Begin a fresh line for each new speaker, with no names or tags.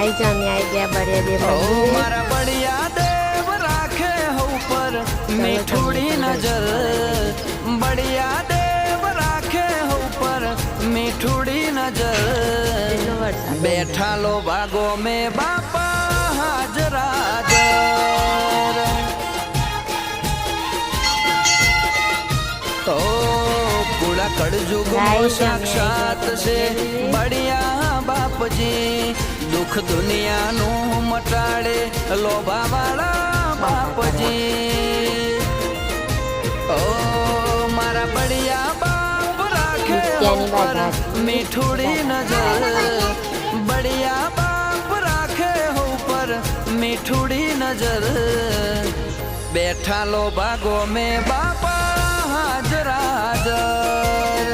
आई गया बढ़िया देव
मारा बढ़िया देव राखे हो पर मीठुड़ी नजर बढ़िया देव राखे हो पर मीठुड़ी नजर बैठा लो बागो में बापा हाजरा तो पूरा कड़जुग साक्षात से बढ़िया बाप जी दुख दुनिया नु मटाड़े लोभा वाला बाप जी ओ मारा बढ़िया बाप राखे ऊपर मीठुड़ी नजर बढ़िया बाप राखे ऊपर मीठुड़ी नजर बैठा लो बागों में बापा हाजरा हाजर